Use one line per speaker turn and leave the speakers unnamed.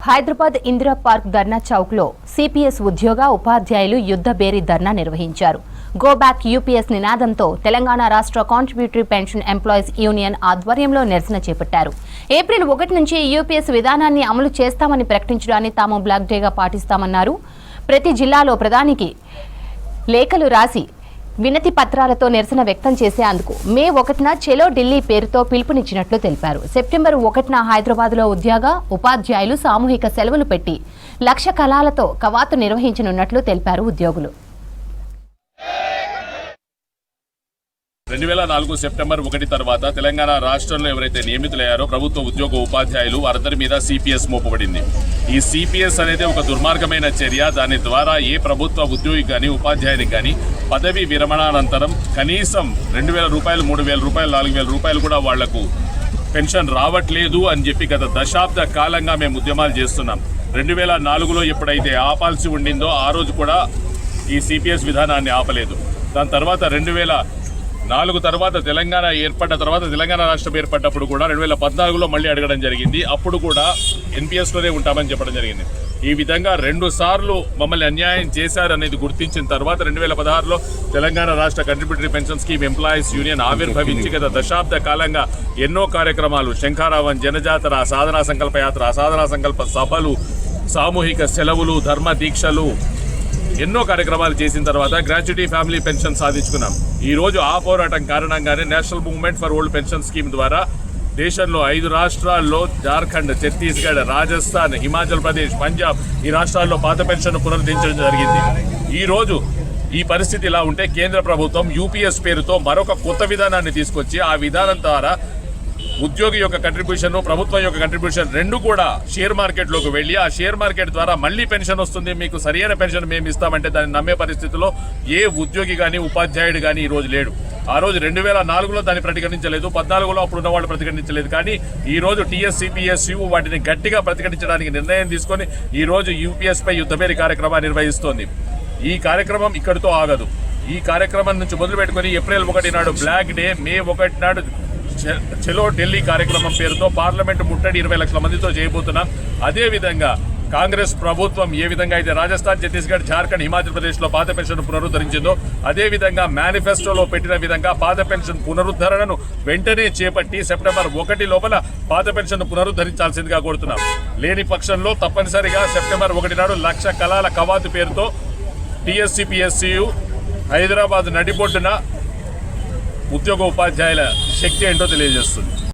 Hyderabad Indira park ధర్నా చౌక్ లో CPS ఉద్యోగ ఉపాధ్యాయులు యుద్ధ బేరీ ధర్నా నిర్వహించారు. గో బ్యాక్ యూపీఎస్ నినాదంతో తెలంగాణ రాష్ట్ర కాంట్రిబ్యూటరీ పెన్షన్ ఎంప్లాయీస్ యూనియన్ ఆధ్వర్యంలో నిరసన చేపట్టారు. ఏప్రిల్ 1 నుంచి యూపీఎస్ విధానాన్ని అమలు చేస్తామని ప్రకటించడాన్ని తాము బ్లాక్ డేగా పాటిస్తామన్నారు. ప్రతి జిల్లాలో ప్రధానికి లేఖలు రాసి వినతి పత్రాలతో నిరసన వ్యక్తం చేసేందుకు మే 1న చెలో ఢిల్లీ పేరుతో పిలుపునిచ్చినట్లు తెలిపారు. సెప్టెంబర్ 1న హైదరాబాద్లో ఉద్యోగ ఉపాధ్యాయులు సామూహిక సెలవులు పెట్టి లక్ష కళాలతో కవాతు నిర్వహించనున్నట్లు తెలిపారు ఉద్యోగులు.
2004 సెప్టెంబర్ 1 తర్వాత తెలంగాణ రాష్ట్రంలో ఎవరైతే నియమితులయ్యారో ప్రభుత్వ ఉద్యోగ ఉపాధ్యాయులు వారందరి మీద సిపిఎస్ మోపబడింది. ఈ సిపిఎస్ అనేది ఒక దుర్మార్గమైన చర్య. దాని ద్వారా ఏ ప్రభుత్వ ఉద్యోగి కానీ ఉపాధ్యాయునికి కానీ పదవి విరమణానంతరం కనీసం 2,000 రూపాయలు, 3,000 రూపాయలు, 4,000 రూపాయలు కూడా వాళ్లకు పెన్షన్ రావట్లేదు అని చెప్పి గత దశాబ్ద కాలంగా మేము ఉద్యమాలు చేస్తున్నాం. 2004లో ఎప్పుడైతే ఆపాల్సి ఉండిందో ఆ రోజు కూడా ఈ సిపిఎస్ విధానాన్ని ఆపలేదు. దాని తర్వాత 2004 తర్వాత తెలంగాణ ఏర్పడ్డ తర్వాత తెలంగాణ రాష్ట్రం ఏర్పడ్డప్పుడు కూడా 2014లో మళ్ళీ అడగడం జరిగింది. అప్పుడు కూడా ఎన్పిఎస్లోనే ఉంటామని చెప్పడం జరిగింది. ఈ విధంగా 2 సార్లు మమ్మల్ని అన్యాయం చేశారనేది గుర్తించిన తర్వాత 2016లో తెలంగాణ రాష్ట్ర contributory pension scheme employees union ఆవిర్భవించి గత దశాబ్ద కాలంగా ఎన్నో కార్యక్రమాలు, శంఖారావం, జనజాతర, సాధనా సంకల్ప యాత్ర, సాధనా సంకల్ప సభలు, సామూహిక సెలవులు, ధర్మ దీక్షలు, ఎన్నో కార్యక్రమాలు చేసిన తర్వాత గ్రాట్యుటీ ఫ్యామిలీ పెన్షన్ సాధించుకున్నాం. ఈ రోజు ఆ పోరాటం కారణంగానే national movement for old pension scheme ద్వారా దేశంలో 5 రాష్ట్రాల్లో జార్ఖండ్, ఛత్తీస్గఢ్, రాజస్థాన్, హిమాచల్ ప్రదేశ్, పంజాబ్ ఈ రాష్ట్రాల్లో పాత పెన్షన్ పునరుద్ధరించడం జరిగింది. ఈ రోజు ఈ పరిస్థితి ఇలా ఉంటే కేంద్ర ప్రభుత్వం యూపీఎస్ పేరుతో మరొక కొత్త విధానాన్ని తీసుకొచ్చి ఆ విధానం ద్వారా ఉద్యోగి యొక్క కంట్రిబ్యూషన్, ప్రభుత్వం యొక్క కంట్రిబ్యూషన్ రెండు కూడా షేర్ మార్కెట్లోకి వెళ్ళి ఆ షేర్ మార్కెట్ ద్వారా మళ్ళీ పెన్షన్ వస్తుంది, మీకు సరైన పెన్షన్ మేము ఇస్తామంటే దాన్ని నమ్మే పరిస్థితిలో ఏ ఉద్యోగి కానీ ఉపాధ్యాయుడు కానీ ఈ రోజు లేడు. ఆ రోజు 2004లో దాన్ని ప్రతిఘటించలేదు, 14లో అప్పుడు ఉన్నవాళ్ళు ప్రతిఘటించలేదు. కానీ ఈ రోజు టీఎస్సీపీఎస్యు వాటిని గట్టిగా ప్రతిఘటించడానికి నిర్ణయం తీసుకొని ఈ రోజు యూపీఎస్ పై యుద్ధబేరీ కార్యక్రమాన్ని నిర్వహిస్తోంది. ఈ కార్యక్రమం ఇక్కడితో ఆగదు. ఈ కార్యక్రమం నుంచి మొదలుపెట్టుకుని ఏప్రిల్ 1 నాడు బ్లాక్ డే, మే 1 నాడు చెలో ఢిల్లీ కార్యక్రమం పేరుతో పార్లమెంటు ముట్టడి 20 లక్షల మందితో చేయబోతున్నాం. అదేవిధంగా కాంగ్రెస్ ప్రభుత్వం ఏ విధంగా అయితే రాజస్థాన్, ఛత్తీస్గఢ్, జార్ఖండ్, హిమాచల్ ప్రదేశ్లో పాత పెన్షన్ పునరుద్ధరించిందో అదేవిధంగా మేనిఫెస్టోలో పెట్టిన విధంగా పాత పెన్షన్ పునరుద్ధరణను వెంటనే చేపట్టి సెప్టెంబర్ 1 లోపల పాత పెన్షన్ పునరుద్ధరించాల్సిందిగా కోరుతున్నాం. లేని పక్షంలో తప్పనిసరిగా సెప్టెంబర్ 1 నాడు లక్ష కళాల కవాతు పేరుతో టీఎస్సీపీఎస్యు హైదరాబాద్ నడిబొడ్డున ఉద్యోగ ఉపాధ్యాయుల శక్తి ఏంటో తెలియజేస్తుంది.